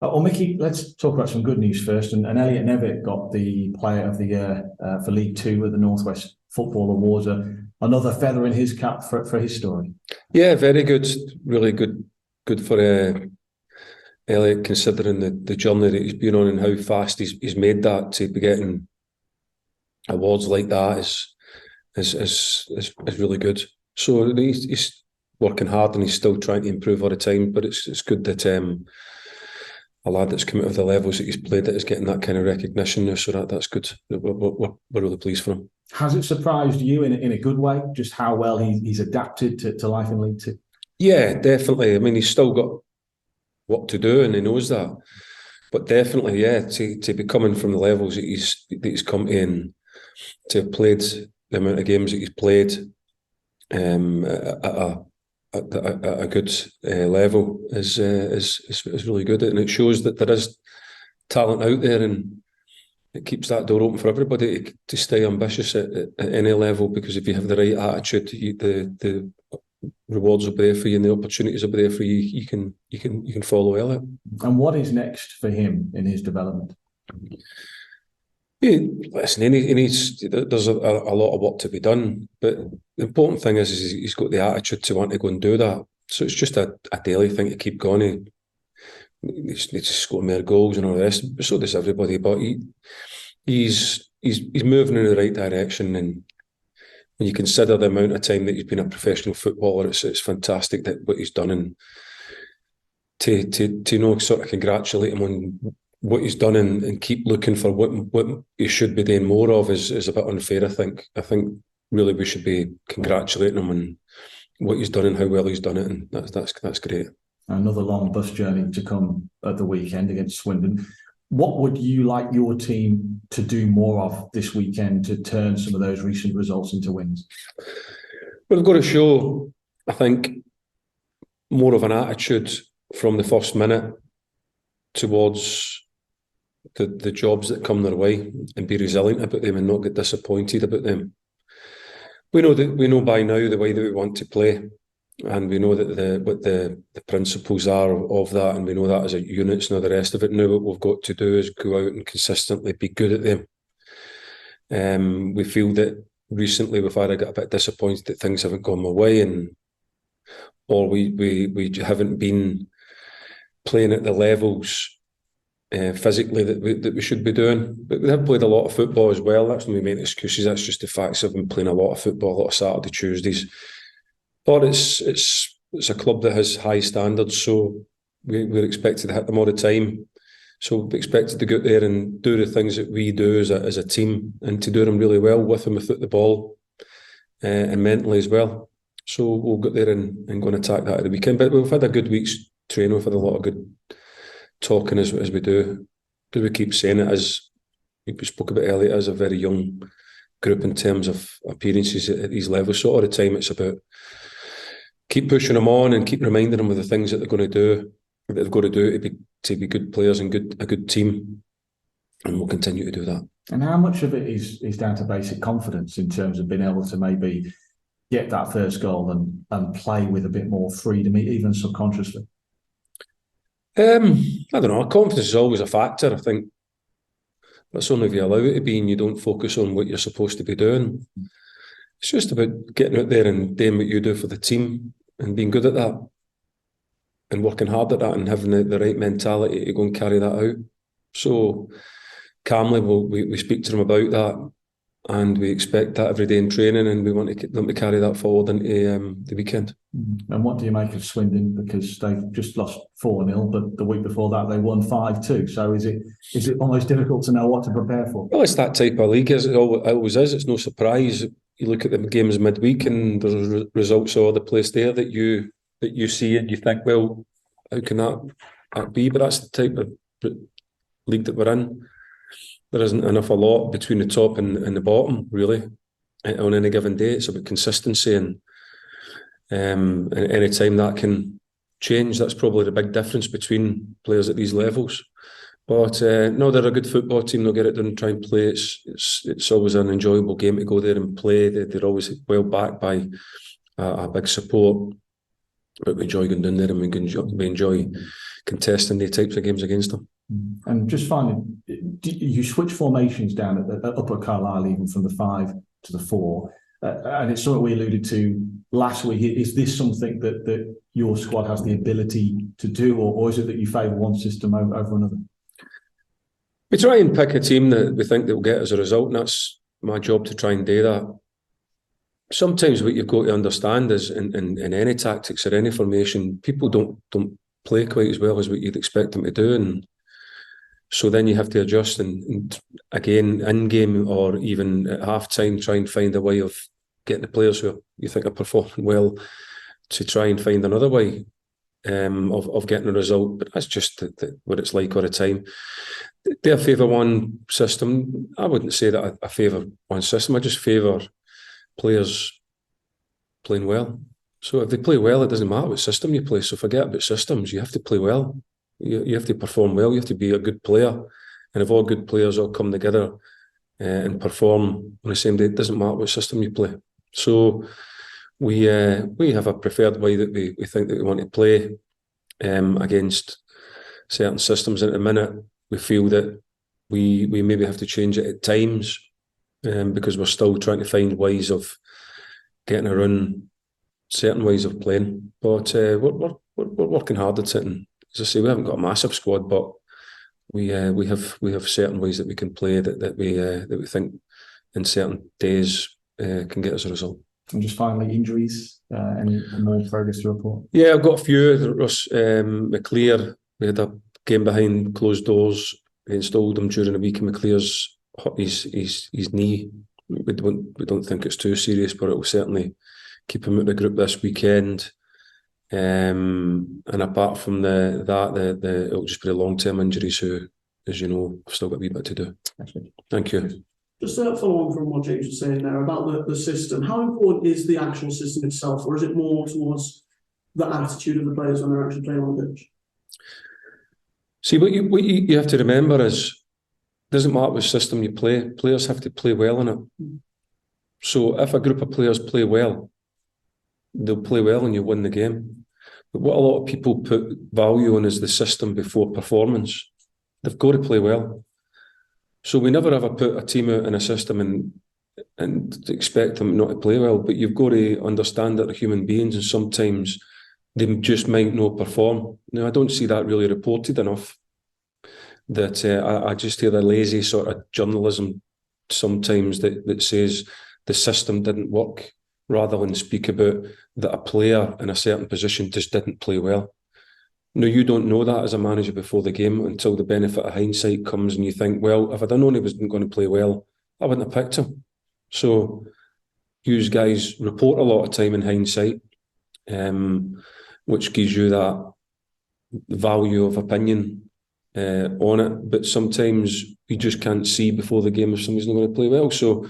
Well, Micky, let's talk about some good news first. And Elliot Nevitt got the Player of the Year for League Two at the Northwest Football Awards. Another feather in his cap for his story. Yeah, very good. Really good. Good for Elliot, considering the journey that he's been on and how fast he's made that. To be getting awards like that is really good. So he's working hard and he's still trying to improve all the time. But it's good that a lad that's come out of the levels that he's played at is getting that kind of recognition now. So that's good. We're really pleased for him. Has it surprised you in a good way, just how well he's adapted to life in League Two? Yeah, definitely. I mean, he's still got what to do and he knows that. But definitely, yeah, to be coming from the levels that he's come in, to have played the amount of games that he's played at a good level is really good, and it shows that there is talent out there, and it keeps that door open for everybody to stay ambitious at any level, because if you have the right attitude, the rewards will be there for you and the opportunities will be there for you. You can follow Elliot. And what is next for him in his development? Yeah, listen, there's a lot of work to be done, but the important thing is he's got the attitude to want to go and do that. So it's just a daily thing to keep going. He needs to score more goals and all the rest, but so does everybody. But he's moving in the right direction, and when you consider the amount of time that he's been a professional footballer, it's fantastic that what he's done, and to sort of congratulate him on what he's done and keep looking for what he should be doing more of is a bit unfair, I think. I think really we should be congratulating him on what he's done and how well he's done it, and that's great. Another long bus journey to come at the weekend against Swindon. What would you like your team to do more of this weekend to turn some of those recent results into wins? We've got to show, I think, more of an attitude from the first minute towards the jobs that come their way, and be resilient about them and not get disappointed about them. We know by now the way that we want to play, and we know that what the principles are of that, and we know that as a unit. Now the rest of it, now what we've got to do is go out and consistently be good at them. We feel that recently I got a bit disappointed that things haven't gone my way, or we haven't been playing at the levels physically that we should be doing. But we have played a lot of football as well. That's not me making excuses. That's just the facts. I've been playing a lot of football, a lot of Saturday, Tuesdays. But it's a club that has high standards, so we're expected to hit them all the time. So we're expected to go out there and do the things that we do as a team, and to do them really well with and without the ball, and mentally as well. So we'll go there and go and attack that at the weekend. But we've had a good week's training. We've had a lot of good talking as we do. Because we keep saying it, as we spoke about earlier, as a very young group in terms of appearances at these levels. So all the time it's about keep pushing them on and keep reminding them of the things that they're going to do, that they've got to do to be good players and a good team. And we'll continue to do that. And how much of it is down to basic confidence in terms of being able to maybe get that first goal and play with a bit more freedom, even subconsciously? I don't know. Confidence is always a factor. I think that's only if you allow it to be and you don't focus on what you're supposed to be doing. It's just about getting out there and doing what you do for the team and being good at that and working hard at that and having the right mentality to go and carry that out. So calmly, we speak to them about that, and we expect that every day in training, and we want them to carry that forward into the weekend. And what do you make of Swindon? Because they've just lost 4-0, but the week before that they won 5-2. So is it almost difficult to know what to prepare for? Well, it's that type of league, as it always is. It's no surprise. You look at the games midweek, and there's results all over the place there that you see, and you think, well, how can that be? But that's the type of league that we're in. There isn't enough a lot between the top and the bottom, really, on any given day. It's about consistency, and any time that can change, that's probably the big difference between players at these levels. But no, they're a good football team. They'll get it done and try and play. It's always an enjoyable game to go there and play. They're always well backed by a big support. but we enjoy going down there and we enjoy contesting the types of games against them. And just finally, you switch formations down at Upper Carlisle, even from the 5 to the 4. And it's something we alluded to last week. Is this something that your squad has the ability to do, or is it that you favour one system over another? We try and pick a team that we think that will get us a result, and that's my job to try and do that. Sometimes what you've got to understand is in any tactics or any formation, people don't play quite as well as what you'd expect them to do, and so then you have to adjust and again, in-game or even at half-time, try and find a way of getting the players who you think are performing well to try and find another way of getting a result. But that's just what it's like all the time. Do I favour one system? I wouldn't say that I favour one system. I just favour players playing well. So if they play well, it doesn't matter what system you play. So forget about systems. You have to play well. You have to perform well. You have to be a good player. And if all good players all come together and perform on the same day, it doesn't matter what system you play. So we have a preferred way that we think that we want to play against certain systems. And at the minute, we feel that we maybe have to change it at times because we're still trying to find ways of getting around certain ways of playing. But we're working hard at it. And as I say, we haven't got a massive squad, but we have certain ways that we can play that we think in certain days can get us a result. And just finally, injuries. Any more progress to report? Yeah, I've got a few. Russ McLear, we had a game behind closed doors against Oldham during the week, and McLear's hurt his knee. We don't think it's too serious, but it will certainly keep him out of the group this weekend. And apart from that, it'll just be the long-term injuries who, as you know, have still got a wee bit to do. Thank you. Just to follow on from what James was saying there about the system, how important is the actual system itself, or is it more towards the attitude of the players when they're actually playing on the pitch? See, what you have to remember is, it doesn't matter what system you play, players have to play well in it. So if a group of players play well, they'll play well and you win the game. But what a lot of people put value on is the system before performance. They've got to play well. So we never ever put a team out in a system and expect them not to play well. But you've got to understand that they're human beings, and sometimes they just might not perform. Now, I don't see that really reported enough. That I just hear the lazy sort of journalism sometimes that says the system didn't work, rather than speak about that a player in a certain position just didn't play well. No, you don't know that as a manager before the game until the benefit of hindsight comes and you think, well, if I'd known he wasn't going to play well, I wouldn't have picked him. So you guys report a lot of time in hindsight, which gives you that value of opinion on it. But sometimes you just can't see before the game if somebody's not going to play well. So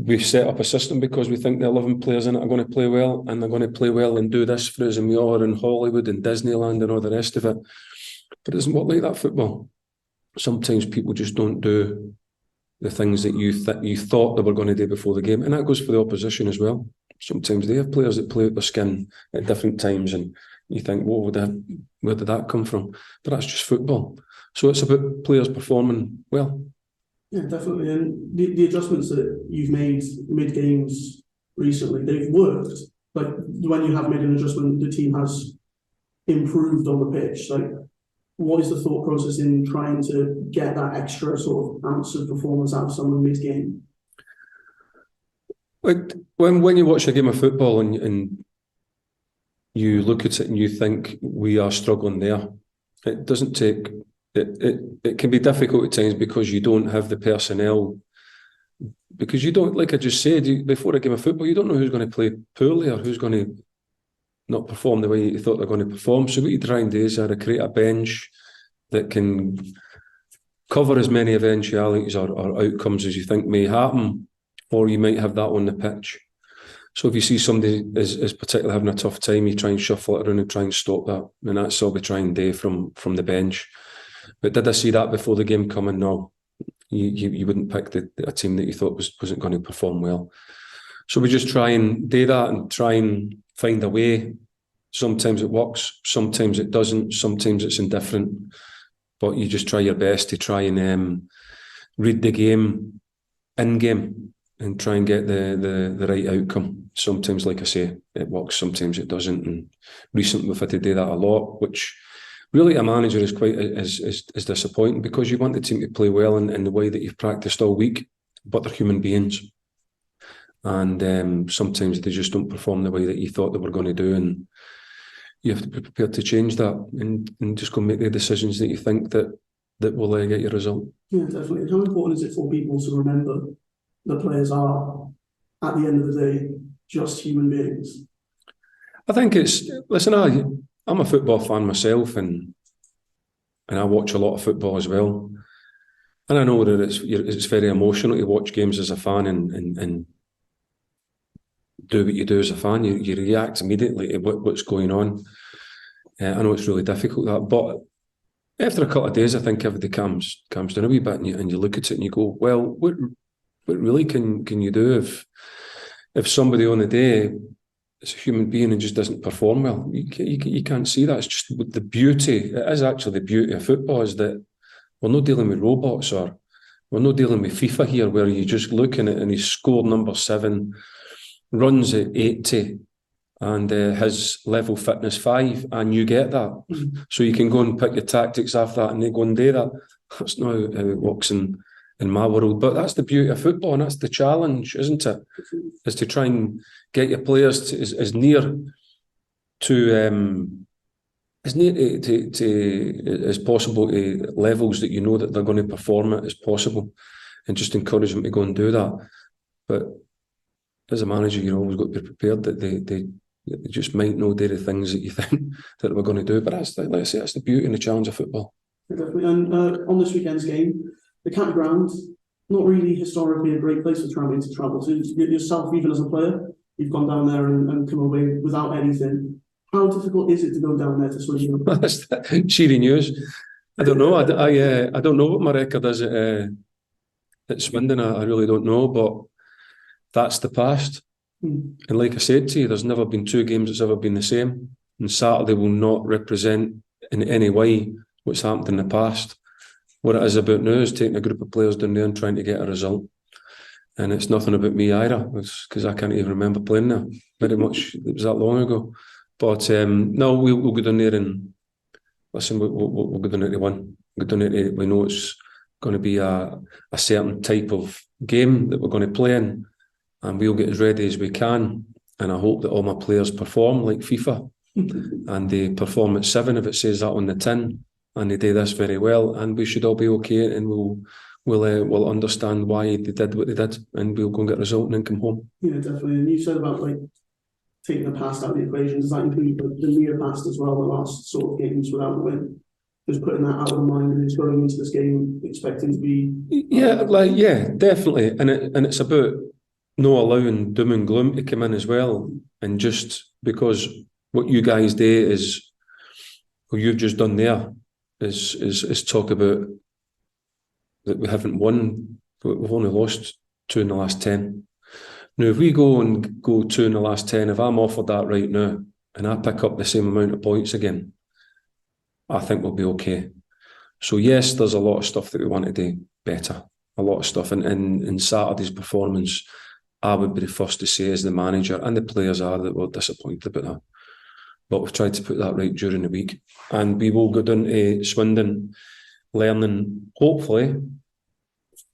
we've set up a system because we think the 11 players in it are going to play well, and they're going to play well and do this for us, and we are in Hollywood and Disneyland and all the rest of it. But it doesn't work like that, football. Sometimes people just don't do the things that you thought they were going to do before the game, and that goes for the opposition as well. Sometimes they have players that play out their skin at different times, and you think, where did that come from? But that's just football. So it's about players performing well. Yeah, definitely. And the adjustments that you've made mid-games recently, they've worked. Like, when you have made an adjustment, the team has improved on the pitch. Like, what is the thought process in trying to get that extra sort of ounce of performance out of someone mid-game? Like, when you watch a game of football and you look at it and you think we are struggling there, it doesn't take... It can be difficult at times because you don't have the personnel, because you don't, like I just said, before a game of football, you don't know who's going to play poorly or who's going to not perform the way you thought they're going to perform. So what you try and do is create a bench that can cover as many eventualities or outcomes as you think may happen, or you might have that on the pitch. So if you see somebody is particularly having a tough time, you try and shuffle it around and try and stop that. And that's all we try and do from the bench. But did I see that before the game coming? No. You wouldn't pick a team that you thought wasn't going to perform well. So we just try and do that and try and find a way Sometimes it works, sometimes it doesn't, sometimes it's indifferent. But you just try your best to try and read the game in-game and try and get the right outcome. Sometimes, like I say, it works, sometimes it doesn't. And recently we've had to do that a lot, which really a manager is quite is disappointing, because you want the team to play well in the way that you've practiced all week, but they're human beings. And sometimes they just don't perform the way that you thought they were going to do, and you have to be prepared to change that and just go make the decisions that you think that will get you a result. Yeah, definitely. How important is it for people to remember the players are, at the end of the day, just human beings? I think listen, I'm a football fan myself, and I watch a lot of football as well. And I know that it's very emotional to watch games as a fan and do what you do as a fan. You react immediately to what's going on. I know it's really difficult, that, but after a couple of days, I think everything calms down a wee bit, and you look at it and you go, well, what really can you do if somebody on the day is a human being and just doesn't perform well? You can't see that. It's just the beauty. It is actually the beauty of football, is that we're not dealing with robots, or we're not dealing with FIFA here, where you just look at it and he's scored number 7, runs at 80, and his level fitness 5, and you get that. So you can go and pick your tactics after that, and they go and do that. That's not how it works in my world. But that's the beauty of football, and that's the challenge, isn't it? Is to try and get your players to, as near as possible to levels that you know that they're going to perform at as possible, and just encourage them to go and do that. But as a manager, you've always got to be prepared that they just might not do the things that you think that we're going to do. But that's the beauty and the challenge of football. Definitely. And on this weekend's game, the County Ground, not really historically a great place for Tranmere to travel to. Yourself, even as a player, you've gone down there and come away without anything. How difficult is it to go down there to Swindon? That's cheery news. I don't know. I don't know what my record is at Swindon. I really don't know, but that's the past. And like I said to you, there's never been 2 games that's ever been the same. And Saturday will not represent in any way what's happened in the past. What it is about now is taking a group of players down there and trying to get a result. And it's nothing about me either. It's because I can't even remember playing there. Very much, it was that long ago. But no, we'll go down there and listen. We'll go down there to win. We'll go down there we know it's going to be a certain type of game that we're going to play in, and we'll get as ready as we can. And I hope that all my players perform like FIFA, and they perform at 7 if it says that on the tin, and they do this very well, and we should all be okay, and we'll understand why they did what they did, and we'll go and get a result and then come home. Yeah, definitely. And you said about taking the past out of the equation. Does that include the near past as well, the last sort of games without the win? Just putting that out of the mind and just going into this game expecting to be... Yeah, definitely. And it's about not allowing doom and gloom to come in as well. And just because what you guys do is, what you've just done there, is talk about that we haven't won, but we've only lost 2 in the last 10. Now, if we go 2 in the last 10, if I'm offered that right now and I pick up the same amount of points again, I think we'll be okay. So yes, there's a lot of stuff that we want to do better, a lot of stuff. And in Saturday's performance, I would be the first to say, as the manager and the players are, that we're disappointed about that. But we've tried to put that right during the week. And we will go down to Swindon learning, hopefully,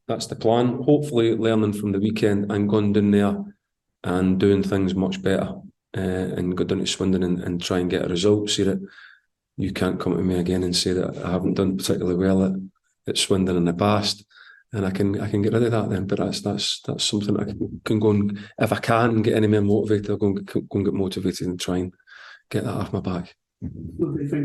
that's the plan, hopefully learning from the weekend and going down there and doing things much better, and go down to Swindon and try and get a result. See that you can't come to me again and say that I haven't done particularly well at Swindon in the past, and I can get rid of that then. But that's something I can go and, if I can get any more motivated, I'll go and get motivated and try and get that off my back. Lovely, thank you.